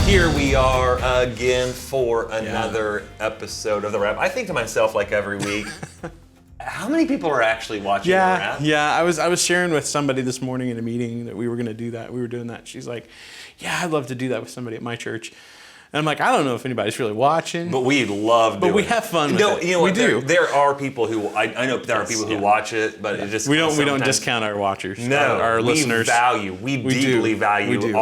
Here we are again for another episode of The Wrap. I think to myself, like every week, how many people are actually watching The Wrap? Yeah. I was sharing with somebody this morning in a meeting that we were going to do that. We were doing that. She's like, yeah, I'd love to do that with somebody at my church. And I'm like, I don't know if anybody's really watching. But we love doing it. But we have fun with it. You know we what, do. There are people who, I know there are people who watch it, but it just... We don't discount our watchers, our listeners. We deeply value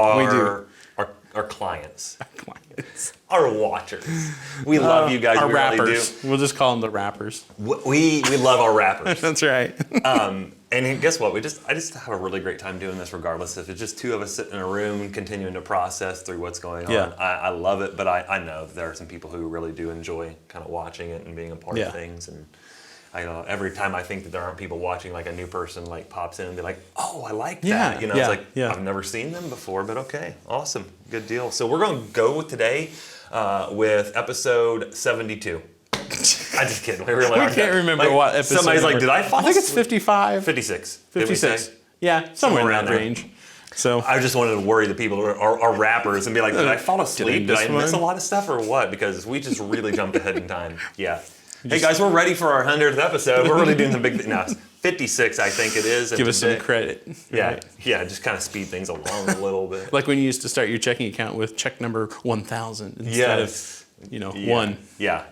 our clients. Our clients. Our watchers. We love you guys. Our we rappers. Really do. We'll just call them the rappers. We love our rappers. That's right. And guess what? I just have a really great time doing this regardless. If it's just two of us sitting in a room continuing to process through what's going on. I love it, but I know there are some people who really do enjoy kind of watching it and being a part of things. And I know every time I think that there aren't people watching, like a new person like pops in and be like, oh, I like that. You know, it's like, I've never seen them before, but okay, awesome, good deal. So we're going to go today with episode 72. I'm just kidding. We can't remember what episode. Somebody's like, did I fall I think it's 55. 56. 56. Yeah, somewhere in that range. So I just wanted to worry the people who are rappers and be like, did I fall asleep? Did I miss a lot of stuff or what? Because we just really jumped ahead in time. Yeah. Hey guys, we're ready for our 100th episode. We're really doing some big things. No, 56 I think it is. Give us some credit. Yeah, right? Yeah, just kind of speed things along a little bit. Like when you used to start your checking account with check number 1000 instead of, one. Yeah,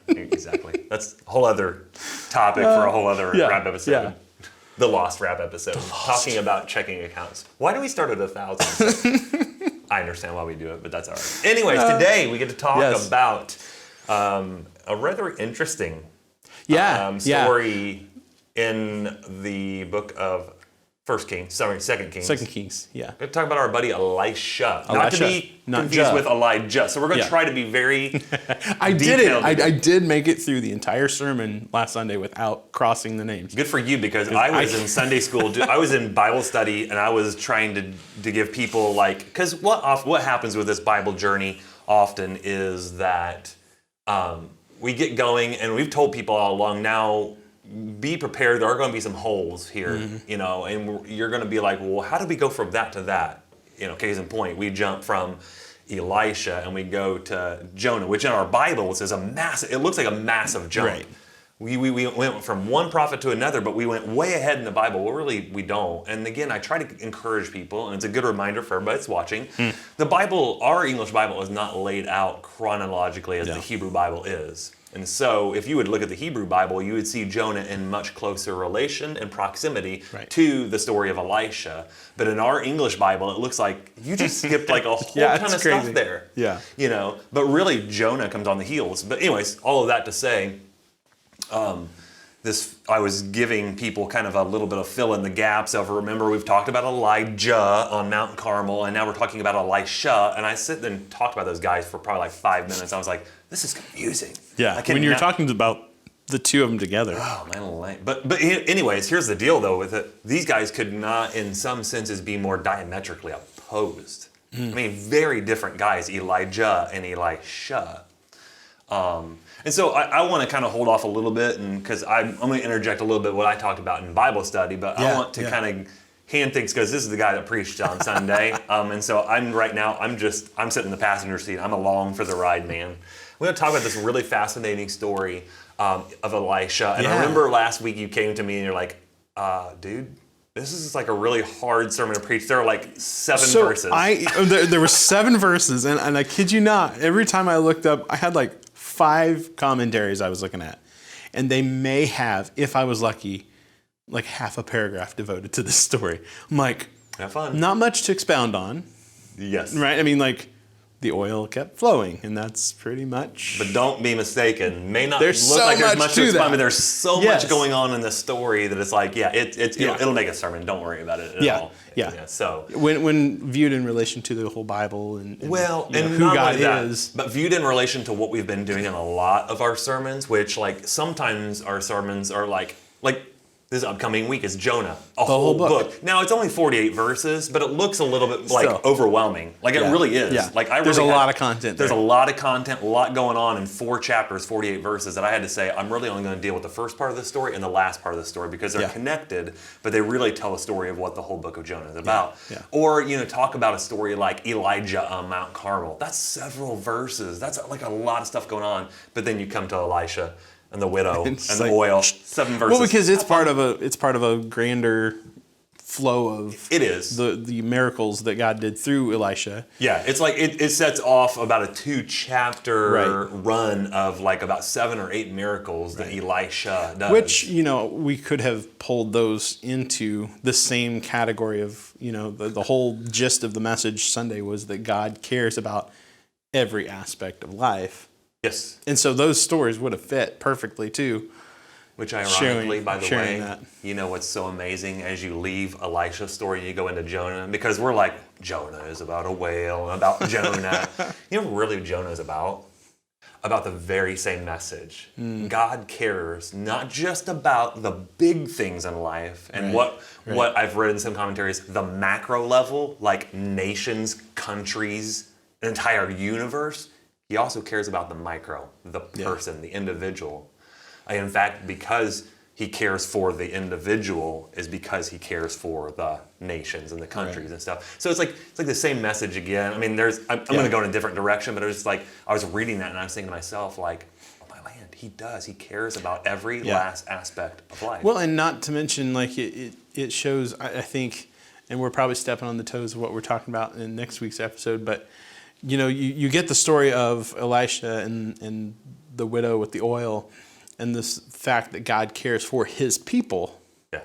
exactly. That's a whole other topic for a whole other rap episode. Yeah. The Lost Rap episode. Talking about checking accounts. Why do we start at 1,000? I understand why we do it, but that's all right. Anyways, today we get to talk about a rather interesting story in the book of Second Kings. Second Kings, yeah. We're going to talk about our buddy Elisha. Not to be confused with Elijah. So we're going to try to be very I did it. I did make it through the entire sermon last Sunday without crossing the names. Good for you, because I was in Sunday school. I was in Bible study, and I was trying to give people because what happens with this Bible journey often is that we get going, and we've told people all along now, be prepared. There are going to be some holes here, and you're going to be like, well, how did we go from that to that? Case in point, we jump from Elisha and we go to Jonah, which in our Bibles is it looks like a massive jump. Right. We went from one prophet to another, but we went way ahead in the Bible. Well, really, we don't. And again, I try to encourage people, and it's a good reminder for everybody that's watching. The Bible, our English Bible, is not laid out chronologically as the Hebrew Bible is. And so if you would look at the Hebrew Bible, you would see Jonah in much closer relation and proximity to the story of Elisha. But in our English Bible, it looks like you just skipped like a whole ton of stuff there. Yeah. But really Jonah comes on the heels. But anyways, all of that to say, I was giving people kind of a little bit of fill in the gaps of, remember we've talked about Elijah on Mount Carmel, and now we're talking about Elisha, and I sit there and talked about those guys for probably like 5 minutes. I was like, this is confusing. Yeah, when you're talking about the two of them together. Oh, man. But anyways, here's the deal though with it. These guys could not, in some senses, be more diametrically opposed. I mean, very different guys, Elijah and Elisha. And so I want to kind of hold off a little bit, and because I'm going to interject a little bit what I talked about in Bible study, but I want to kind of hand things, because this is the guy that preached on Sunday. And so I'm sitting in the passenger seat. I'm along for the ride, man. We're going to talk about this really fascinating story of Elisha. And I remember last week you came to me and you're like, dude, this is like a really hard sermon to preach. There are like 7 verses. There were 7 verses, and I kid you not, every time I looked up, I had like 5 commentaries I was looking at. And they may have, if I was lucky, like half a paragraph devoted to this story. I'm like, have fun. Not much to expound on. Yes. Right? I mean, like, the oil kept flowing, and that's pretty much... But don't be mistaken. May not there's look so like there's much much to explain, that. but there's so much going on in the story that it's like, it'll make a sermon. Don't worry about it at all. Yeah. So when viewed in relation to the whole Bible and who God is, but viewed in relation to what we've been doing in a lot of our sermons, which like sometimes our sermons are like this upcoming week is Jonah, a whole whole book. Now it's only 48 verses, but it looks a little bit like Still. Overwhelming. Like it really is. Yeah. Like There's a lot of content There's there. a lot of content, a lot going on in 4 chapters, 48 verses that I had to say I'm really only going to deal with the first part of the story and the last part of the story because they're connected, but they really tell a story of what the whole book of Jonah is about. Yeah. Or talk about a story like Elijah on Mount Carmel. That's several verses. That's like a lot of stuff going on. But then you come to Elisha and the widow and the oil, 7 verses. Well, because it's part of a grander flow of it is the miracles that God did through Elisha. Yeah, it's like it sets off about a 2-chapter run of like about 7 or 8 miracles that Elisha does. Which, we could have pulled those into the same category of, the whole gist of the message Sunday was that God cares about every aspect of life. Yes. And so those stories would have fit perfectly too. Which ironically, by the way, that. what's so amazing as you leave Elisha's story and you go into Jonah, because we're like, Jonah is about a whale, about Jonah. You know what really Jonah is about? About the very same message. God cares not just about the big things in life and what I've read in some commentaries, the macro level, like nations, countries, an entire universe. He also cares about the micro, the person, the individual. In fact, because he cares for the individual is because he cares for the nations and the countries and stuff. So it's like the same message again. I mean, I'm going to go in a different direction, but it was just like I was reading that and I was thinking to myself, like, oh my land, he does. He cares about every last aspect of life. Well, and not to mention, like it shows, I think, and we're probably stepping on the toes of what we're talking about in next week's episode, but you get the story of Elisha and the widow with the oil and this fact that God cares for his people. Yeah.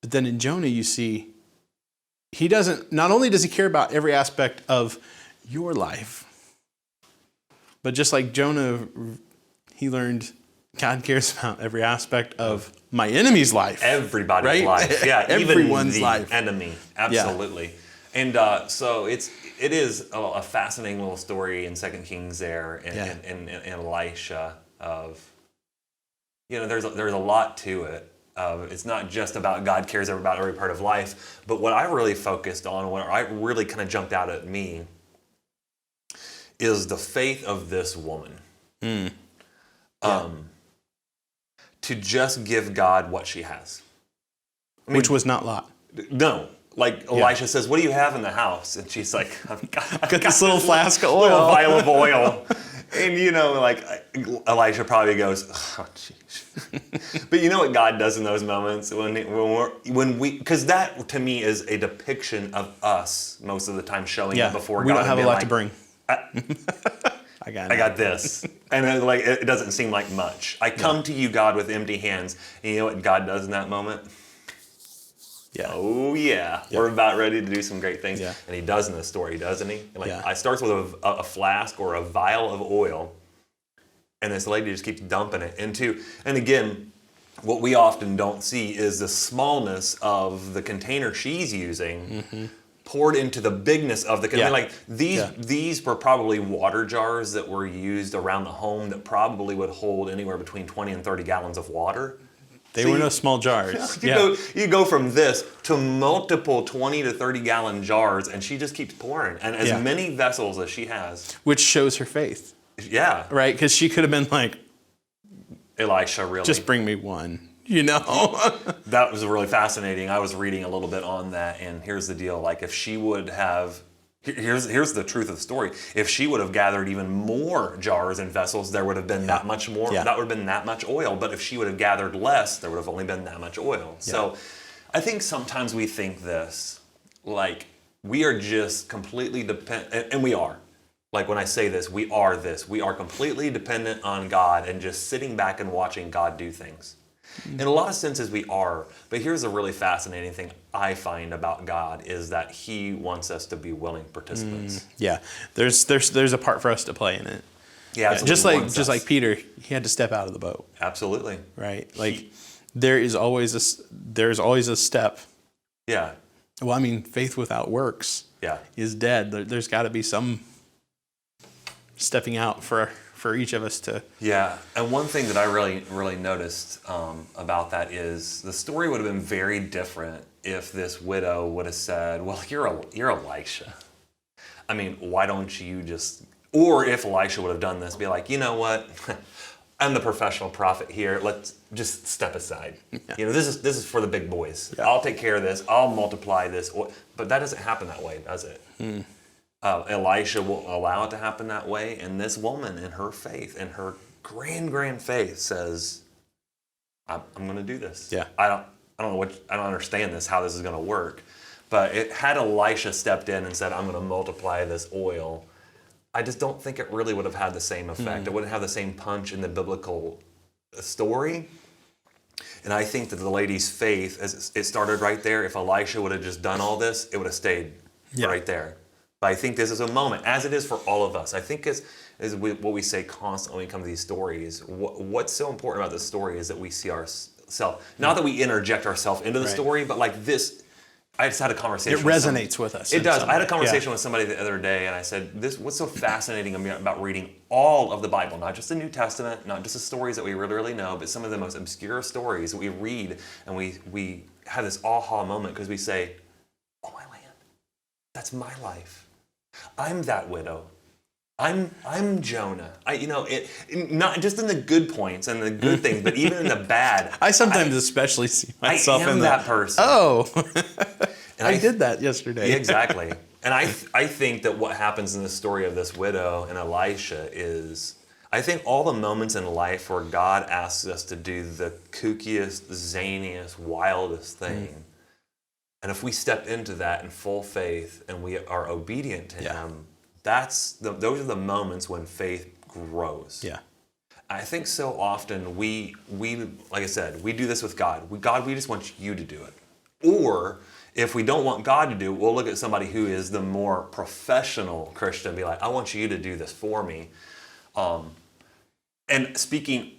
But then in Jonah, you see, not only does he care about every aspect of your life, but just like Jonah, he learned God cares about every aspect of my enemy's life. Everybody's life. Yeah, everyone's even the life. enemy. Absolutely. Yeah. And so it is a fascinating little story in 2 Kings there and Elisha of, there's a lot to it. It's not just about God cares about every part of life, but what I really focused on, what I really kind of jumped out at me, is the faith of this woman. To just give God what she has. Which was not Lot. No. Like Elisha says, what do you have in the house? And she's like, I've got this little flask of oil. Little vial of oil. And Elisha probably goes, oh, jeez. But you know what God does in those moments when we, because that to me is a depiction of us most of the time showing up before God. We don't have a lot to bring. I got this. And it doesn't seem like much. I come to you, God, with empty hands. And you know what God does in that moment? Yeah. Oh, yeah. We're about ready to do some great things. Yeah. And he does in this story, doesn't he? I starts with a flask or a vial of oil, and this lady just keeps dumping it into. And again, what we often don't see is the smallness of the container she's using poured into the bigness of the container. Like these were probably water jars that were used around the home that probably would hold anywhere between 20 and 30 gallons of water. They were no small jars. You go from this to multiple 20 to 30 gallon jars, and she just keeps pouring. And as many vessels as she has. Which shows her faith. Yeah. Right? Because she could have been like, Elisha, really. Just bring me one, That was really fascinating. I was reading a little bit on that, and here's the deal. Like, if she would have... Here's the truth of the story. If she would have gathered even more jars and vessels, there would have been that much more. That would have been that much oil. But if she would have gathered less, there would have only been that much oil. So I think sometimes we think this, like we are just completely dependent, and we are. Like when I say this. We are completely dependent on God and just sitting back and watching God do things. In a lot of senses we are, but here's a really fascinating thing I find about God is that he wants us to be willing participants. There's a part for us to play in it. Just like Peter, he had to step out of the boat. Absolutely. Right? Like there's always a step. Yeah. Well, I mean, faith without works is dead. There's got to be some stepping out for for each of us to. Yeah, and one thing that I really noticed about that is the story would have been very different if this widow would have said, "Well, you're Elisha. I mean, why don't you just?" Or if Elisha would have done this, be like, "You know what? I'm the professional prophet here. Let's just step aside. Yeah. This is for the big boys. Yeah. I'll take care of this. I'll multiply this." But that doesn't happen that way, does it? Elisha will allow it to happen that way, and this woman, in her faith, in her grand faith, says, "I'm going to do this. Yeah. I don't understand this, how this is going to work." But had Elisha stepped in and said, "I'm going to multiply this oil," I just don't think it really would have had the same effect. It wouldn't have the same punch in the biblical story. And I think that the lady's faith, as it started right there. If Elisha would have just done all this, it would have stayed right there. But I think this is a moment, as it is for all of us. I think is what we say constantly when we come to these stories. What's so important about this story is that we see ourselves, not that we interject ourselves into the story, but like this. I just had a conversation. It resonates with us. It does. I had a conversation with somebody the other day, and I said, what's so fascinating about reading all of the Bible, not just the New Testament, not just the stories that we really know, but some of the most obscure stories that we read, and we have this aha moment because we say, "Oh, my land, that's my life. I'm that widow. I'm Jonah." Not just in the good points and the good things, but even in the bad. I sometimes especially see myself in that person. Oh, and I did that yesterday. Yeah, exactly. And I think that what happens in the story of this widow and Elisha is, I think all the moments in life where God asks us to do the kookiest, zaniest, wildest thing, and if we step into that in full faith and we are obedient to Him, those are the moments when faith grows. Yeah. I think so often we like I said, we do this with God. We just want you to do it. Or if we don't want God to do it, we'll look at somebody who is the more professional Christian and be like, "I want you to do this for me." And speaking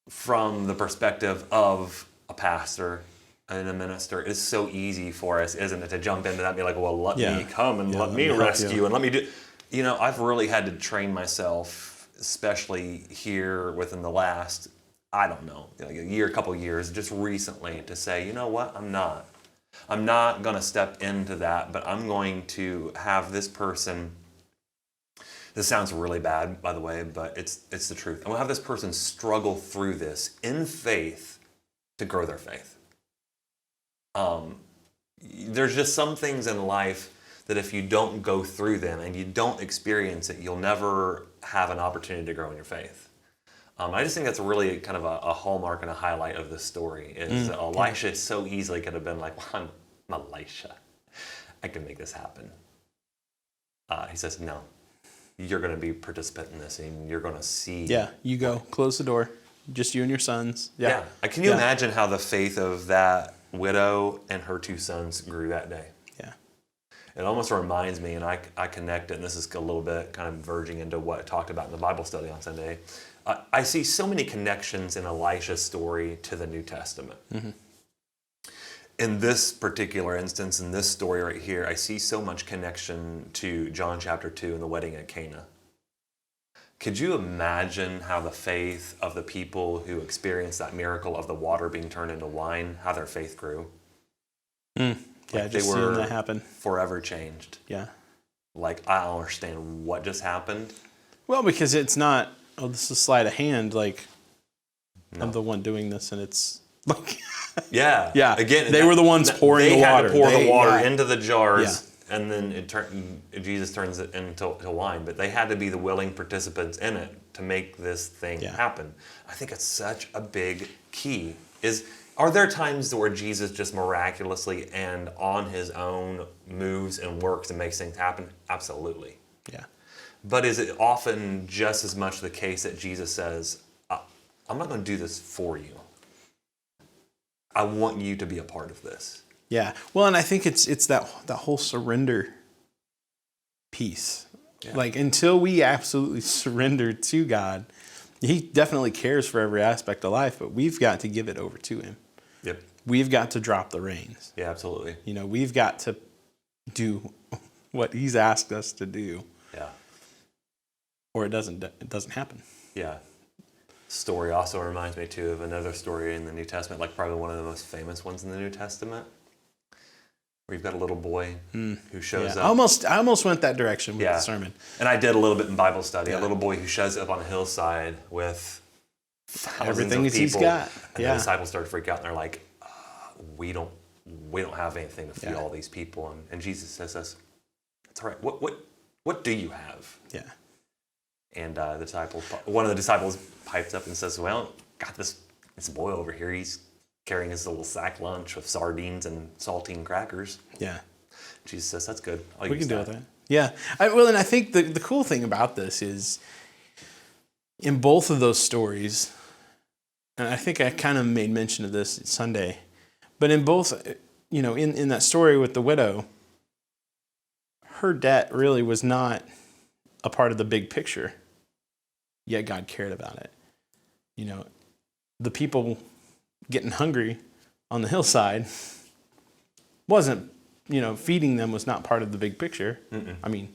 from the perspective of a pastor and a minister, it's so easy for us, isn't it, to jump into that and be like, "Well, let me come and let me rescue and let me do." I've really had to train myself, especially here within the last, I don't know, a couple years, just recently, to say, "You know what? I'm not going to step into that, but I'm going to have this person." This sounds really bad, by the way, but it's the truth. I'm going to have this person struggle through this in faith to grow their faith. There's just some things in life that if you don't go through them and you don't experience it, you'll never have an opportunity to grow in your faith. I just think that's really kind of a hallmark and a highlight of this story is that Elisha so easily could have been like, "Well, I'm Elisha. I can make this happen." He says, "No, you're going to be a participant in this and you're going to see." Yeah, you go. Close the door. Just you and your sons. Yeah. Can you imagine how the faith of that widow and her two sons grew that day? It almost reminds me, and I connect it, and this is a little bit kind of verging into what I talked about in the Bible study on Sunday. I see so many connections in Elisha's story to the New Testament. Mm-hmm. In this particular instance, in this story right here, I see so much connection to John chapter 2 and the wedding at Cana. Could you imagine how the faith of the people who experienced that miracle of the water being turned into wine, how their faith grew? Yeah, just seeing that happen. Forever changed. Yeah. Like, I don't understand what just happened. Well, because it's not, this is sleight of hand, like, I'm the one doing this, and it's like... Yeah. Again, they were the ones pouring the water. They had to pour the water into the jars, and then Jesus turns it into wine. But they had to be the willing participants in it to make this thing happen. I think it's such a big key. Are there times where Jesus just miraculously and on his own moves and works and makes things happen? Absolutely. Yeah. But is it often just as much the case that Jesus says, "I'm not going to do this for you. I want you to be a part of this." Yeah. Well, and I think it's that whole surrender piece. Yeah. Like, until we absolutely surrender to God, He definitely cares for every aspect of life, but we've got to give it over to Him. Yep. We've got to drop the reins. Yeah, absolutely. We've got to do what He's asked us to do. Yeah. or it doesn't happen. Yeah. Story also reminds me too of another story in the New Testament, like probably one of the most famous ones in the New Testament, where you've got a little boy who shows up. I almost went that direction with the sermon. And I did a little bit in Bible study. Yeah. A little boy who shows up on a hillside with thousands Everything of people. he's got. And the disciples start to freak out, and they're like, we don't have anything to feed all these people. And Jesus says this, "That's all right. What do you have?" Yeah. And one of the disciples pipes up and says, "Well, got this boy over here. He's carrying his little sack lunch of sardines and saltine crackers." Yeah. Jesus says, "That's good. We can deal with that." Yeah. And I think the cool thing about this is in both of those stories, and I think I kind of made mention of this Sunday, but in both, in that story with the widow, her debt really was not a part of the big picture, yet God cared about it. The people getting hungry on the hillside wasn't, feeding them was not part of the big picture. Mm-mm. I mean,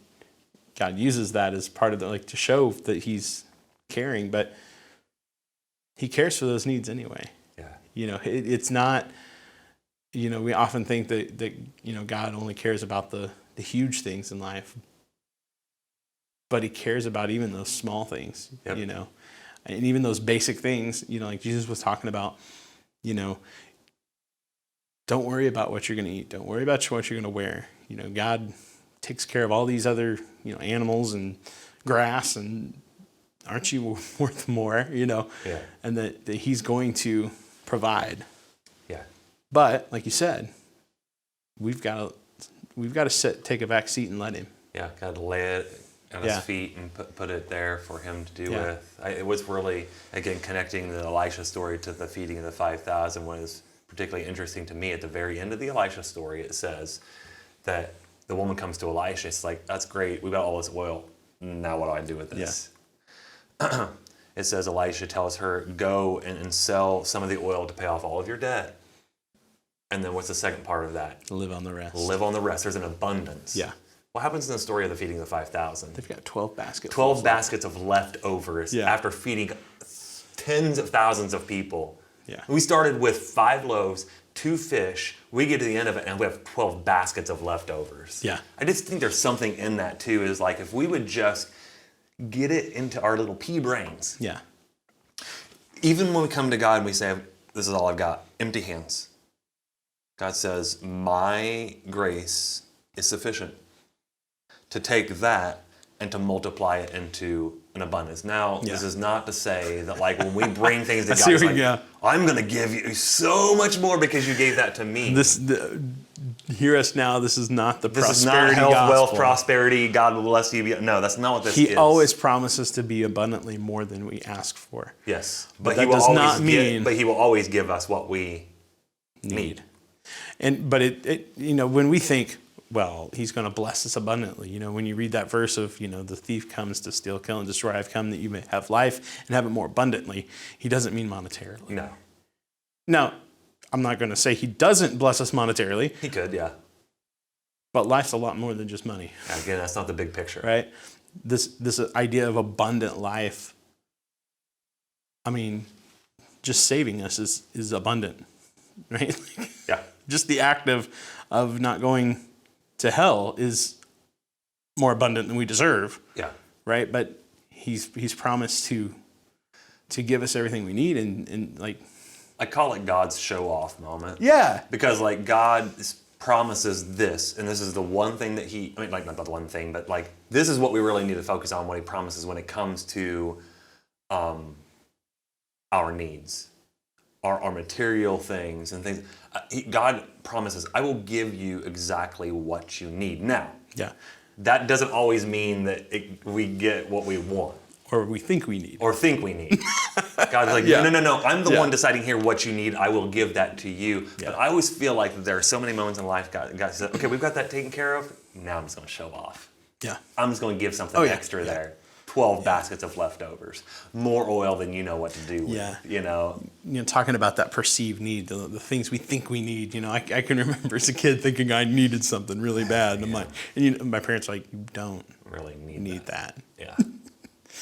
God uses that as part of to show that he's caring, but he cares for those needs anyway. Yeah. It's not, we often think that God only cares about the huge things in life, but he cares about even those small things, and even those basic things, like Jesus was talking about, don't worry about what you're going to eat. Don't worry about what you're going to wear. God takes care of all these other, animals and grass, and aren't you worth more, Yeah. And that he's going to provide. Yeah. But like you said, we've got to take a back seat and let him. Yeah, got to lay it at his feet and put it there for him to do with. It was really, again, connecting the Elisha story to the feeding of the 5,000 was particularly interesting to me. At the very end of the Elisha story, it says that the woman comes to Elisha. It's like, "That's great. We've got all this oil. Now what do I do with this?" Yeah. It says Elisha tells her, "Go and sell some of the oil to pay off all of your debt." And then what's the second part of that? Live on the rest. Live on the rest. There's an abundance. Yeah. What happens in the story of the feeding of the 5,000? They've got 12 baskets. 12 baskets of leftovers Yeah. after feeding tens of thousands of people. Yeah. We started with 5 loaves, 2 fish. We get to the end of it and we have 12 baskets of leftovers. Yeah. I just think there's something in that too, is like if we would just get it into our little pea brains. Yeah. Even when we come to God and we say, "This is all I've got," empty hands. God says, "My grace is sufficient to take that and to multiply it into an abundance." Now, this is not to say that like when we bring things to God, it's like, "I'm going to give you so much more because you gave that to me." Hear us now. This is not the This prosperity is not health, gospel. wealth, prosperity. God will bless you. No, that's not what this is. He always promises to be abundantly more than we ask for. Yes, but that does not mean. But He will always give us what we need. But when we think, well, he's going to bless us abundantly. When you read that verse of, the thief comes to steal, kill, and destroy. I've come that you may have life and have it more abundantly. He doesn't mean monetarily. No. Now, I'm not going to say he doesn't bless us monetarily. He could, yeah. But life's a lot more than just money. Again, that's not the big picture. Right? This idea of abundant life, I mean, just saving us is abundant, right? Yeah. Just the act of not going to hell is more abundant than we deserve. Yeah. Right? But he's promised to give us everything we need and like I call it God's show off moment. Yeah. Because like God promises this, and this is the one thing that not the one thing, but like this is what we really need to focus on, what he promises when it comes to our needs, our material things and things. God promises, "I will give you exactly what you need." Now, that doesn't always mean that we get what we want. Or we think we need. God's like, no. I'm the one deciding here what you need. I will give that to you. Yeah. But I always feel like there are so many moments in life God says, "Okay, we've got that taken care of. Now I'm just going to show off. Yeah. I'm just going to give something extra there. 12 baskets of leftovers. More oil than you know what to do with. Yeah. Talking about that perceived need, the things we think we need. I can remember as a kid thinking I needed something really bad. And I'm like, my parents are like, "You don't really need that." Yeah.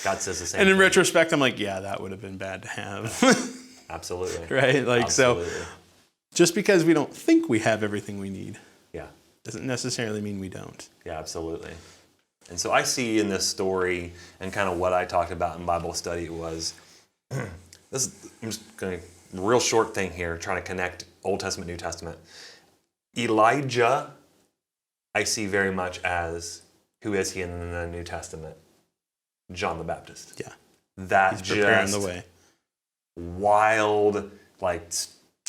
God says the same And in thing. retrospect, I'm like, yeah, that would have been bad to have. Absolutely. Right? Like, Absolutely. so just because we don't think we have everything we need Yeah. doesn't necessarily mean we don't. Yeah, absolutely. And so I see in this story, and kind of what I talked about in Bible study was, I'm just going to, real short thing here, trying to connect Old Testament, New Testament. Elijah, I see very much as, who is he in the New Testament? John the Baptist. Yeah. That He's preparing just the way. wild, like,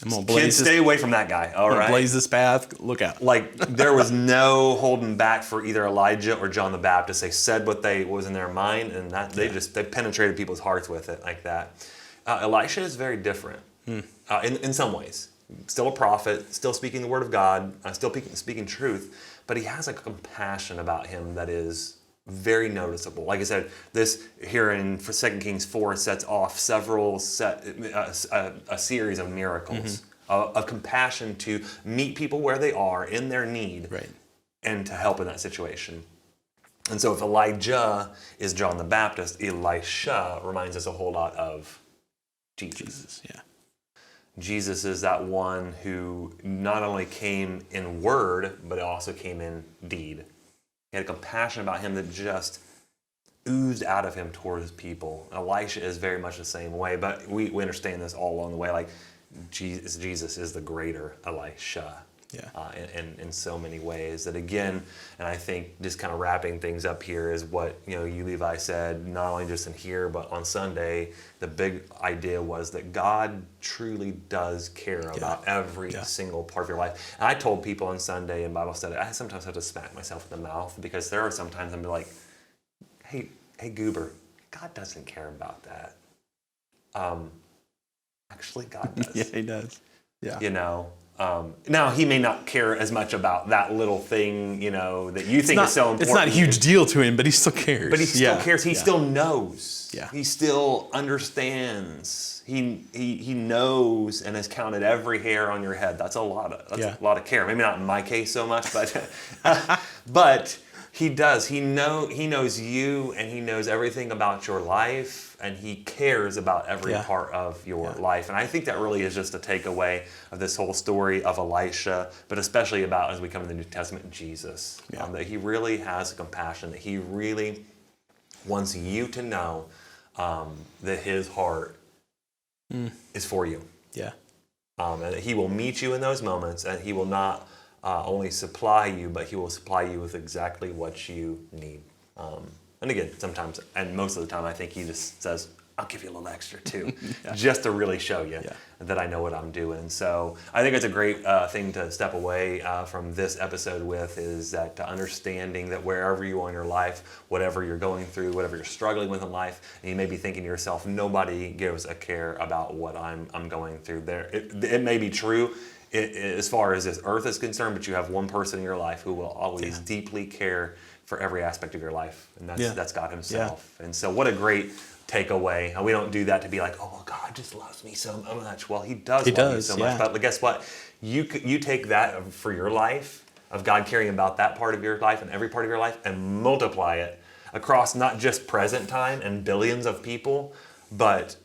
I'm gonna kids, stay away from that guy, all right? Blaze this path. Look out. Like, there was no holding back for either Elijah or John the Baptist. They said what was in their mind, and that they penetrated people's hearts with it like that. Elisha is very different in some ways. Still a prophet, still speaking the word of God, still speaking truth, but he has a compassion about him that is very noticeable. Like I said, this here in 2 Kings 4 sets off a series of miracles of compassion to meet people where they are in their need, Right. and to help in that situation. And so if Elijah is John the Baptist, Elisha reminds us a whole lot of Jesus. Yeah. Jesus is that one who not only came in word, but also came in deed. He had a compassion about him that just oozed out of him toward his people. Elisha is very much the same way, but we understand this all along the way. Like, Jesus is the greater Elisha. Yeah. In so many ways that, again, and I think just kind of wrapping things up here is what you Levi said, not only just in here but on Sunday. The big idea was that God truly does care about every single part of your life. And I told people on Sunday in Bible study, I sometimes have to smack myself in the mouth, because there are sometimes I'm like, hey Goober, God doesn't care about that. Actually, God does. Yeah, he does. Yeah. Now he may not care as much about that little thing, that you think is so important. It's not a huge deal to him, but he still cares. But he still cares. He still knows. Yeah. He still understands. He knows and has counted every hair on your head. That's a lot of care. Maybe not in my case so much, but but he does. He knows you, and he knows everything about your life, and he cares about every part of your life. And I think that really is just a takeaway of this whole story of Elisha, but especially about, as we come to the New Testament, Jesus. That he really has compassion, that he really wants you to know that his heart is for you. Yeah. And that he will meet you in those moments, and he will not only supply you, but he will supply you with exactly what you need. And again, sometimes, and most of the time, I think he just says, I'll give you a little extra too, just to really show you that I know what I'm doing. So I think it's a great thing to step away from this episode with, is that understanding that wherever you are in your life, whatever you're going through, whatever you're struggling with in life, and you may be thinking to yourself, nobody gives a care about what I'm going through. It may be true as far as this earth is concerned, but you have one person in your life who will always deeply care for every aspect of your life, and that's God himself. And so what a great takeaway. And we don't do that to be like, oh, well, God just loves me so much. Well, he does love you so much. But guess what? You take that for your life, of God caring about that part of your life and every part of your life, and multiply it across not just present time and billions of people, but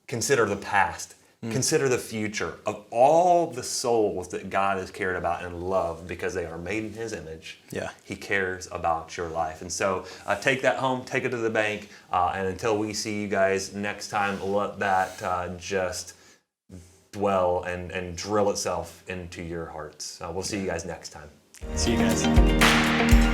consider the past. Consider the future of all the souls that God has cared about and loved, because they are made in his image. Yeah. He cares about your life. And so take that home, take it to the bank, and until we see you guys next time, let that just dwell and drill itself into your hearts. We'll see you guys next time. See you guys.